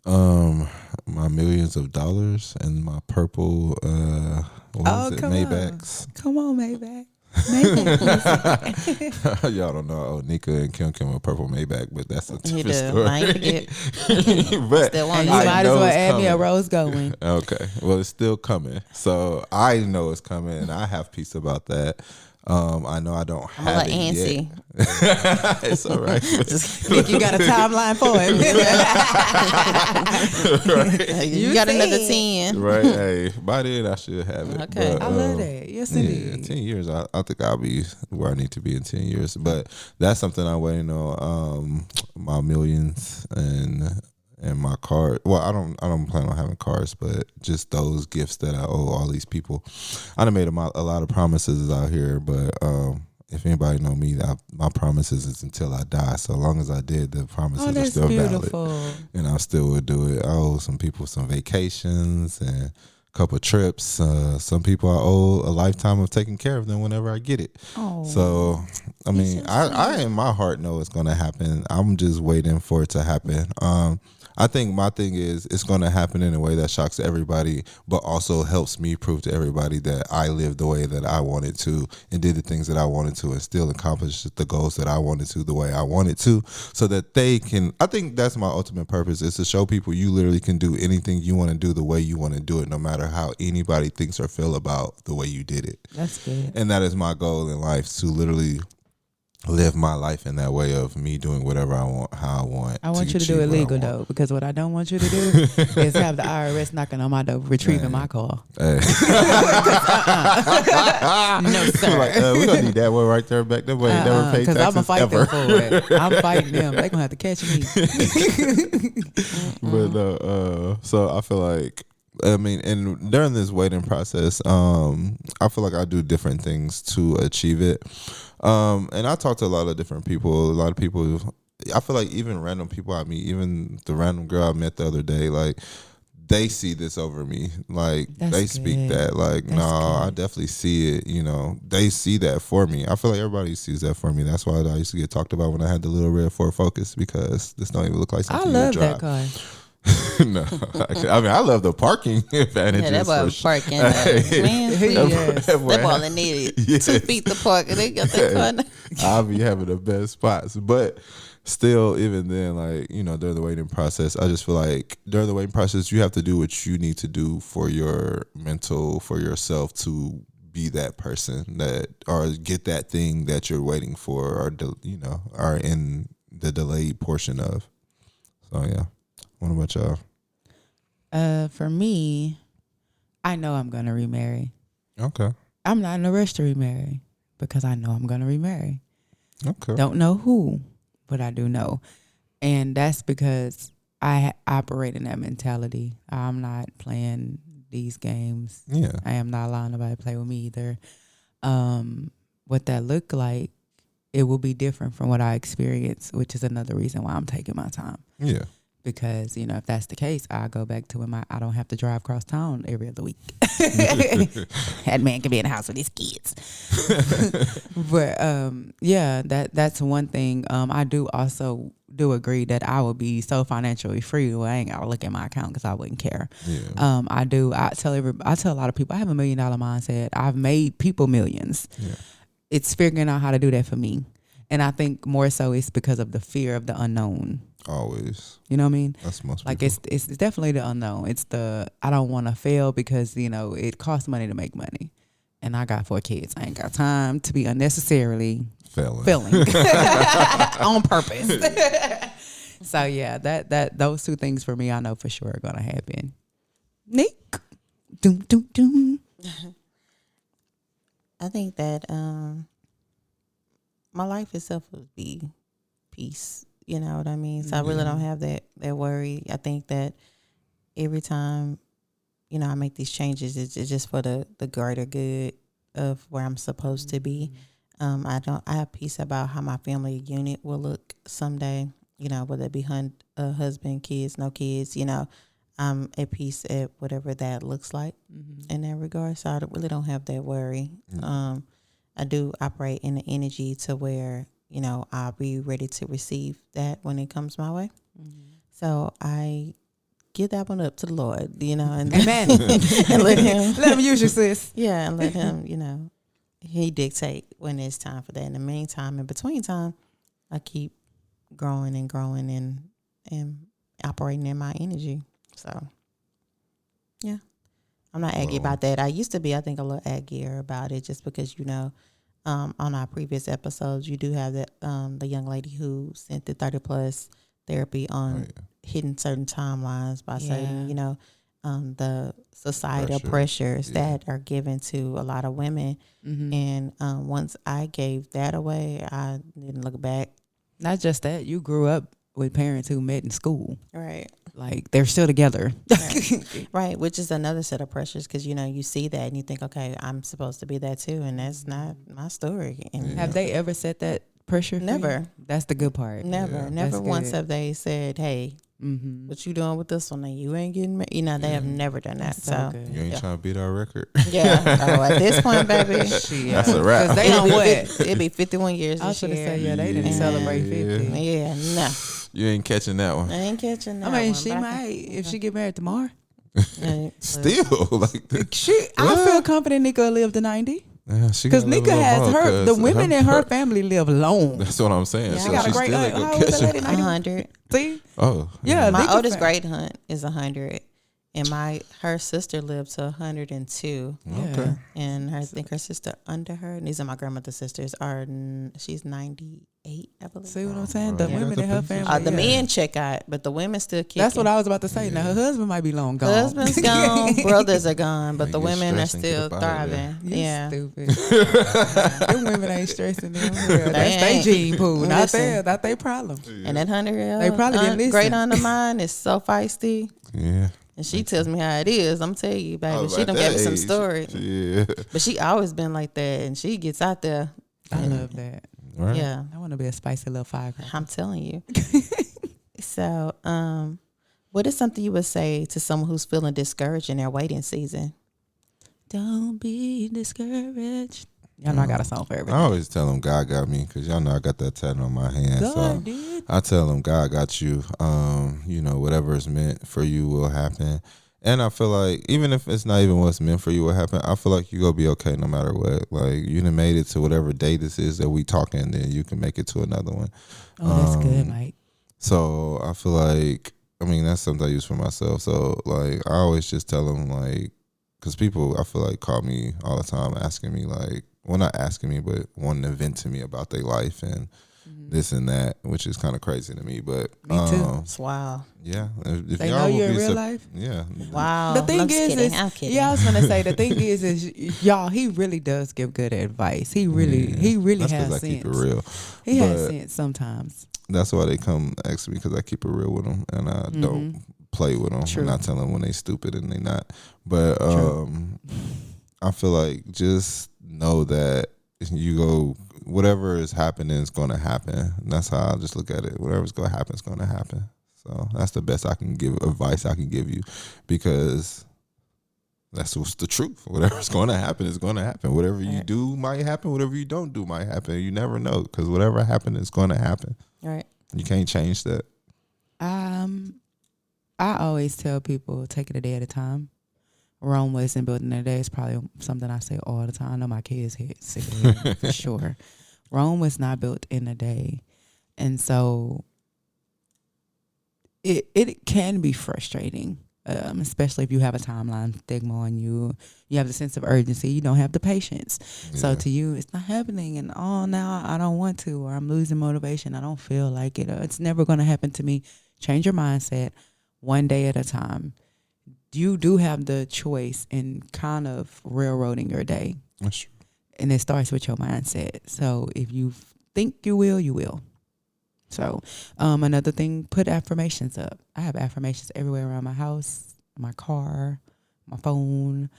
My millions of dollars and my purple Maybachs.
Come on, Maybach.
Y'all don't know. Oh, Nika and Kim a purple Maybach, but that's a
He
different
do.
story.
I ain't forget.
But
Still want
And you
I
might as
know
well
it's
add me a
coming.
rose going.
Okay. Well, it's still coming. So I know it's coming, and I have peace about that. I know I don't
I'm
have
a
it
little
yet.
antsy.
It's all right.
Think you got a timeline for it?
You got another 10.
Right. Hey, by then I should have it.
Okay.
But,
I love that. Yes,
Yeah,
indeed.
10 years. I think I'll be where I need to be in 10 years. But that's something I'm waiting on. My millions and my card. Well, I don't plan on having cars, but just those gifts that I owe all these people. I done made a lot of promises out here, but if anybody know me, my promises is until I die. So long as I did, the promises
Oh,
are
that's
still
beautiful.
valid, and I still would do it. I owe some people some vacations and a couple of trips. Some people I owe a lifetime of taking care of them whenever I get it.
Oh,
So, I mean, I in my heart know it's going to happen. I'm just waiting for it to happen. I think my thing is it's going to happen in a way that shocks everybody, but also helps me prove to everybody that I lived the way that I wanted to and did the things that I wanted to and still accomplished the goals that I wanted to the way I wanted to, so that they can. I think that's my ultimate purpose, is to show people you literally can do anything you want to do the way you want to do it, no matter how anybody thinks or feel about the way you did it.
that's good.
And that is my goal in life, to literally live my life in that way of me doing whatever I want, how I want.
I want you to
achieve
do it
what I
legal
want.
though, because what I don't want you to do is have the IRS knocking on my door retrieving my car.
Hey.
No sir.
Like, we don't need that one right there back there. But never paid
Because I'm gonna
taxes
fight
ever.
them for it. I'm fighting them. They gonna have to catch me.
But so I feel like, I mean, and during this waiting process, I feel like I do different things to achieve it. And I talk to a lot of different people. A lot of people, I feel like even random people I meet, even the random girl I met the other day, like, they see this over me. Like,
That's
they speak
good.
that. Like,
That's
no, I
good.
definitely see it. You know, they see that for me. I feel like everybody sees that for me. That's why I used to get talked about when I had the little red Ford Focus, because this don't even look like
I
something
love
you
that
would
car.
drive. No, I mean, I love the parking advantages.
Yeah, that
for
was
sure.
parking. Man, please.
Yes.
That all they needed.
Yes.
2 feet to park, and they got that car.
I'll be having the best spots. But still, even then, like, you know, during the waiting process, I just feel like during the waiting process, you have to do what you need to do for your mental, for yourself, to be that person that, or get that thing that you're waiting for, or, you know, are in the delayed portion of. So, yeah. What about y'all?
For me, I know I'm gonna remarry.
Okay.
I'm not in a rush to remarry because I know I'm gonna remarry.
Okay.
Don't know who, but I do know. And that's because I operate in that mentality. I'm not playing these games.
Yeah.
I am not allowing nobody to play with me either. What that look like, it will be different from what I experienced, which is another reason why I'm taking my time.
Yeah.
Because, you know, if that's the case, I go back to when I don't have to drive across town every other week. That man can be in the house with his kids. But yeah, that's one thing. I do also agree that I would be so financially free. Well, I ain't gotta look at my account because I wouldn't care.
Yeah.
I tell a lot of people I have $1 million mindset. I've made people millions.
Yeah.
It's figuring out how to do that for me. And I think more so it's because of the fear of the unknown.
Always.
You know what I mean?
That's most
Like
people.
it's definitely the unknown. It's the I don't want to fail because, you know, it costs money to make money. And I got 4 kids. I ain't got time to be unnecessarily failing on purpose. So yeah, that those 2 things for me I know for sure are gonna happen. Nick. Doom doom doom.
I think that my life itself would be peace. You know what I mean? So I really don't have that worry. I think that every time, you know, I make these changes, it's just for the greater good of where I'm supposed to be. I have peace about how my family unit will look someday. You know, whether it be husband, kids, no kids. You know, I'm at peace at whatever that looks like in that regard. So I really don't have that worry. I do operate in the energy to where, you know, I'll be ready to receive that when it comes my way. So I give that one up to the Lord, you know, and,
Amen.
and let him
use you, sis.
yeah, and let him, you know, he dictate when it's time for that. In the meantime, in between time, I keep growing and operating in my energy. So, yeah, I'm not aggy about that. I used to be, I think, a little aggier about it just because, you know, on our previous episodes, you do have that the young lady who sent the 30 plus therapy on hitting certain timelines by saying, you know, the societal pressures that are given to a lot of women. And once I gave that away, I didn't look back.
Not just that, you grew up with parents who met in school.
Right.
Like, they're still together.
Right, which is another set of pressures because, you know, you see that and you think, okay, I'm supposed to be that too. And that's not my story. And
Have they ever set that pressure for
Never.
you? That's the good part.
never
That's
once
good.
have they said, hey, what you doing with this one? And you ain't getting married. You know, they have never done that.
That's so good.
You ain't trying to beat our record.
Yeah. Oh, at this point, baby,
That's a wrap.
Because they don't what?
it'd be 51 years
I was
this
going to
year.
say, yeah, they didn't celebrate 50.
Yeah, no.
You ain't catching that one.
I ain't catching that
I mean,
one,
she
but
might, if she get married tomorrow.
Still, like,
I feel confident Nika will live to 90.
because
Nika has the women in her family live long.
That's what I'm saying.
Yeah.
So
She got a
she's
great
still
aunt.
gonna
How old is
catch
that
it.
lady?
100.
See?
Oh,
Yeah,
My
Nika
oldest
fam-
great aunt is 100, and her sister lived to 102.
okay.
And I think her sister under her, and these are my grandmother's sisters, she's 98, I believe.
See what I'm saying? The
Yeah.
women in her family.
The
yeah.
men check out, but the women still kick.
That's what I was about to say. Now, her husband might be long gone.
Husband's gone, brothers are gone, but
Man,
the
get
women are
stressed and get
still
up outta there.
thriving.
You
Yeah.
stupid. Them women ain't stressing them. That's
They
their
ain't.
gene pool, not
Listen.
theirs. Not their problem.
And that 100-year-old
They probably didn't listen.
great aunt of mine is so feisty.
Yeah.
And she tells me how it is. I'm telling you, baby.
Oh,
She
at
done
that
gave me some
age,
stories.
Yeah.
But she always been like that. And she gets out there.
I love that.
Right.
Yeah.
I want to be a spicy little firecracker.
I'm telling you. So, what is something you would say to someone who's feeling discouraged in their waiting season?
Don't be discouraged. Y'all know I got a song for
I
everything.
always tell them God got me because y'all know I got that tattoo on my hand.
God
So
did.
I tell them God got you. You know, whatever is meant for you will happen. And I feel like even if it's not even what's meant for you will happen, I feel like you gonna be okay no matter what. Like you done made it to whatever day this is that we talking, then you can make it to another one.
Oh, that's good, Mike.
So I feel like, I mean, that's something I use for myself. So like, I always just tell them like, because people I feel like call me all the time asking me like, well, not asking me, but wanting to vent to me about their life and this and that, which is kind of crazy to me. But
Me too.
It's wild.
yeah, if
They
y'all
know you
would
in
be
real life?
yeah,
Wow.
The thing
I'm just
is,
kidding. I'm kidding.
yeah, I was gonna say the thing is y'all. He really does give good advice. He really
that's
has
'cause I
sense.
keep it real.
He has
But
sense sometimes.
that's why they come ask me because I keep it real with them and I don't play with them.
True.
I'm not telling them when they stupid and they not. But I feel like just know that you go whatever is happening is going to happen. And that's how I just look at it. Whatever's going to happen is going to happen. So that's the best I can give advice I can give you because that's what's the truth. Whatever's going to happen is going to happen. Whatever you do might happen. Whatever you don't do might happen. You never know because whatever happens is going to happen.
Right.
You can't change that.
I always tell people take it a day at a time. Rome wasn't built in a day. It's probably something I say all the time. I know my kids hit sick of it for sure. Rome was not built in a day, and so it can be frustrating, especially if you have a timeline stigma on you. You have the sense of urgency. You don't have the patience. So to you, it's not happening, and now I don't want to, or I'm losing motivation. I don't feel like it. Or it's never going to happen to me. Change your mindset, one day at a time. You do have the choice in kind of railroading your day.
That's true.
And it starts with your mindset. So if you think you will, you will. So another thing, put affirmations up. I have affirmations everywhere around my house, my car, my phone.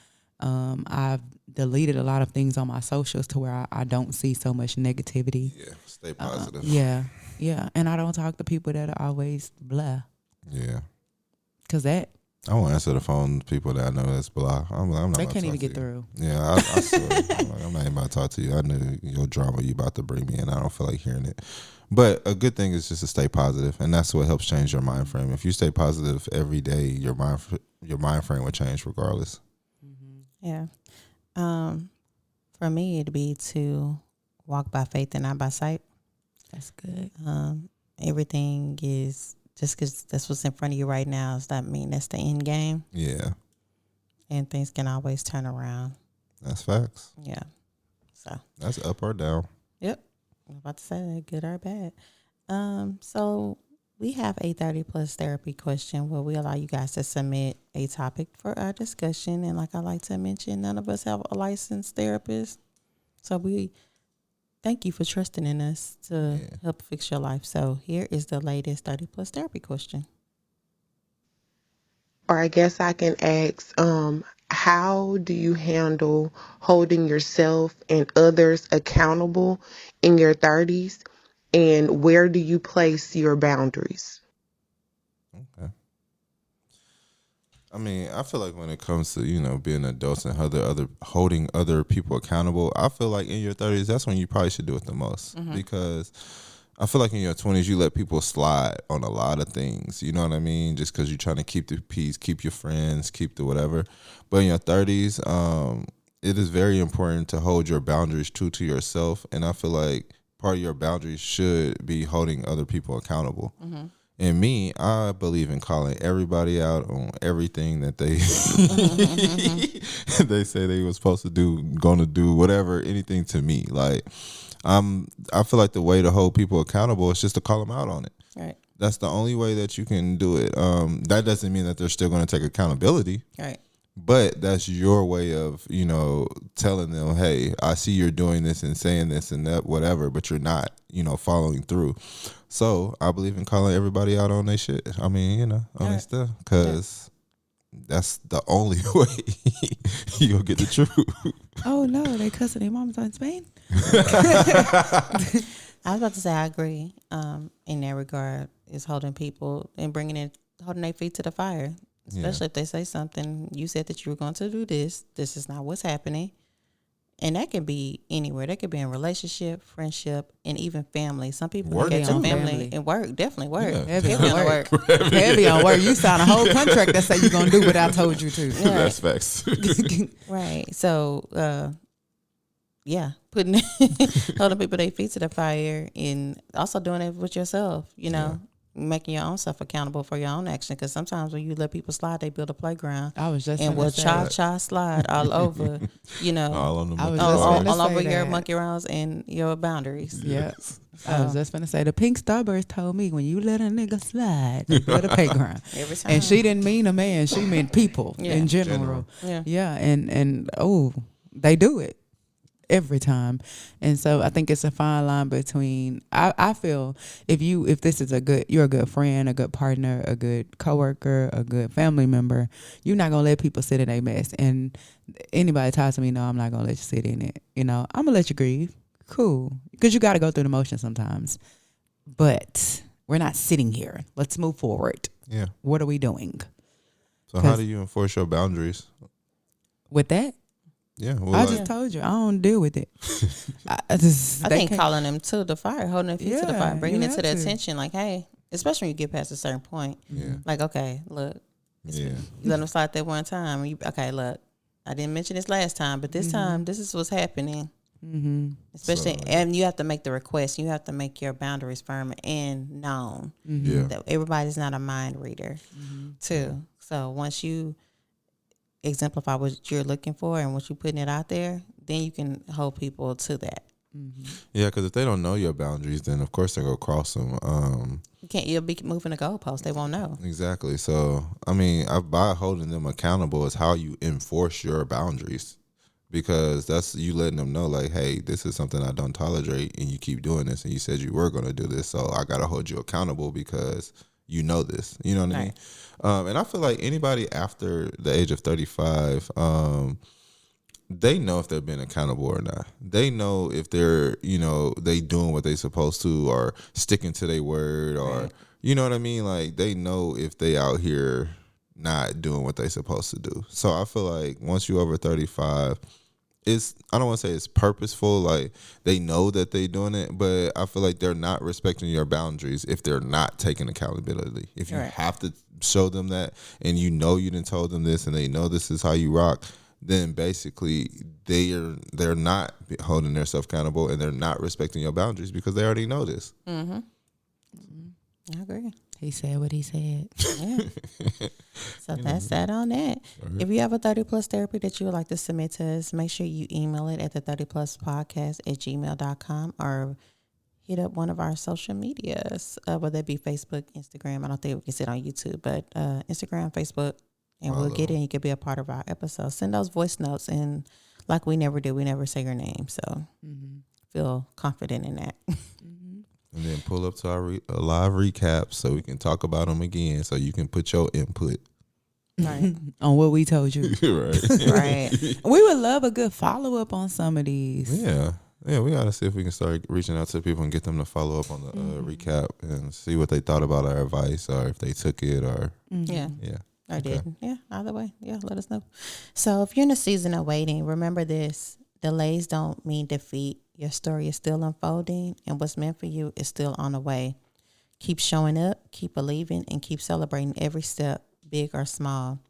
I've deleted a lot of things on my socials to where I don't see so much negativity.
Yeah, stay positive.
Yeah. And I don't talk to people that are always blah.
Yeah.
Because
I won't answer the phone to people that I know that's blah. I'm not
they
about
can't
to
even
talk
get
to you.
through.
Yeah, I swear. I'm not even about to talk to you. I know your drama you about to bring me in. I don't feel like hearing it. But a good thing is just to stay positive, and that's what helps change your mind frame. If you stay positive every day, your mind frame will change regardless.
Yeah. For me, it'd be to walk by faith and not by sight.
That's good.
Everything is just because that's what's in front of you right now. Does that mean that's the end game?
Yeah,
And things can always turn around.
that's facts.
Yeah. So
That's up or down.
yep, I'm about to say that, good or bad. So we have a 30 plus therapy question where we allow you guys to submit a topic for our discussion. And like I like to mention, none of us have a licensed therapist. So we thank you for trusting in us to help fix your life. So here is the latest 30 plus therapy question.
Or I guess I can ask, how do you handle holding yourself and others accountable in your 30s? And where do you place your boundaries?
Okay. I mean, I feel like when it comes to, being adults and holding other people accountable, I feel like in your 30s, that's when you probably should do it the most. Because I feel like in your 20s, you let people slide on a lot of things. You know what I mean? Just because you're trying to keep the peace, keep your friends, keep the whatever. But in your 30s, it is very important to hold your boundaries true to yourself. And I feel like part of your boundaries should be holding other people accountable. And me, I believe in calling everybody out on everything that they they say they were supposed to do, gonna do, whatever, anything to me. Like, I feel like the way to hold people accountable is just to call them out on it.
Right.
That's the only way that you can do it. That doesn't mean that they're still going to take accountability.
Right.
But that's your way of, telling them, hey, I see you're doing this and saying this and that, whatever, but you're not, following through. So I believe in calling everybody out on their shit. I mean, on their stuff, because that's the only way you'll get the truth.
Oh no, they cussing their moms on Spain.
I was about to say I agree. In that regard, is holding people and holding their feet to the fire. Especially if they say something, you said that you were going to do this. This is not what's happening. And that can be anywhere. That could be in relationship, friendship, and even family. Some people
Work
get to
too.
family and work. Definitely work.
Yeah.
Heavy
Heavy
on
on
work.
work.
Heavy on work. You sign a whole contract that say you're gonna do what I told you to.
That's facts.
Right. So, putting holding people their feet to the fire and also doing it with yourself. Making your own self accountable for your own action. Because sometimes when you let people slide, they build a playground.
I was just
and
gonna
will
say.
cha slide all over.
All on the
I was
monkey
just
bars.
gonna
all over
say
your
that.
monkey rounds and your boundaries.
Yeah. I was just gonna say the pink starburst told me when you let a nigga slide, they build a playground.
Every time.
And she didn't mean a man, she meant people in general.
Yeah.
Yeah, and they do it every time. And so I think it's a fine line between I feel if this is you're a good friend, a good partner, a good coworker, a good family member, you're not gonna let people sit in a mess. And anybody talks to me, no, I'm not gonna let you sit in it. I'm gonna let you grieve. Cool. Because you gotta go through the motions sometimes. But we're not sitting here. Let's move forward.
Yeah.
What are we doing?
So how do you enforce your boundaries?
With that?
Yeah. Well,
I just told you I don't deal with it. I think
calling them to the fire, holding their feet to the fire, bringing
you
it to their
have to.
attention. Like, hey, especially when you get past a certain point.
Yeah.
Like, okay, look,
Yeah.
you let them slide that one time. Okay, look, I didn't mention this last time, but this time, this is what's happening.
Mm-hmm.
Especially, and you have to make the request. You have to make your boundaries firm and known.
Yeah.
That everybody's not a mind reader, too. So once you exemplify what you're looking for and what you're putting it out there, then you can hold people to that.
Yeah, because if they don't know your boundaries, then of course they're going to cross them.
You'll be moving the goalpost. They won't know.
Exactly. So, I mean, by holding them accountable is how you enforce your boundaries, because that's you letting them know, like, hey, this is something I don't tolerate, and you keep doing this, and you said you were going to do this, so I got to hold you accountable because you know this. You know what I mean? And I feel like anybody after the age of 35, they know if they're being accountable or not. They know if they're, they doing what they supposed to or sticking to their word or, you know what I mean? Like, they know if they out here not doing what they supposed to do. So I feel like once you over 35, I don't want to say it's purposeful, like they know that they doing it, but I feel like they're not respecting your boundaries if they're not taking accountability. If you have to show them that, and you didn't told them this, and they know this is how you rock, then basically they're not holding themselves accountable, and they're not respecting your boundaries because they already know this.
I agree.
He said what he said.
Yeah. So that's that on that. If you have a 30 plus therapy that you would like to submit to us, make sure you email it at the 30pluspodcast@gmail.com or hit up one of our social medias, whether it be Facebook, Instagram. I don't think we can sit on YouTube, but Instagram, Facebook, and we'll get it and you can be a part of our episode. Send those voice notes, and like we never do, we never say your name. So feel confident in that.
And then pull up to our live recap so we can talk about them again so you can put your input.
Right.
On what we told you.
Right.
Right.
We would love a good follow up on some of these.
Yeah. Yeah, we got to see if we can start reaching out to people and get them to follow up on the recap and see what they thought about our advice or if they took it or.
Yeah.
Yeah.
I did. Yeah, either way. Yeah, let us know. So if you're in a season of waiting, remember this. Delays don't mean defeat. Your story is still unfolding, and what's meant for you is still on the way. Keep showing up, keep believing, and keep celebrating every step, big or small.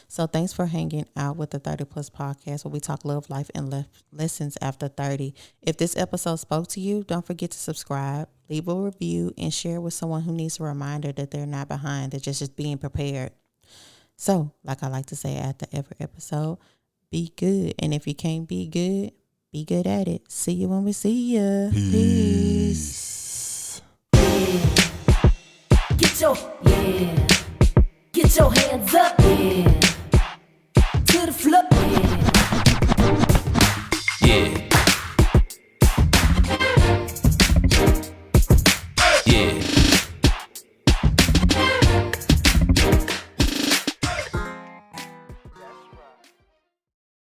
So thanks for hanging out with the 30 Plus podcast, where we talk love, life, and lessons after 30. If this episode spoke to you, don't forget to subscribe, leave a review, and share with someone who needs a reminder that they're not behind. They're just being prepared. So, like I like to say after every episode, be good. And if you can't be good at it. See you when we see ya. Peace.
Get your hands up, yeah. To the floor, yeah.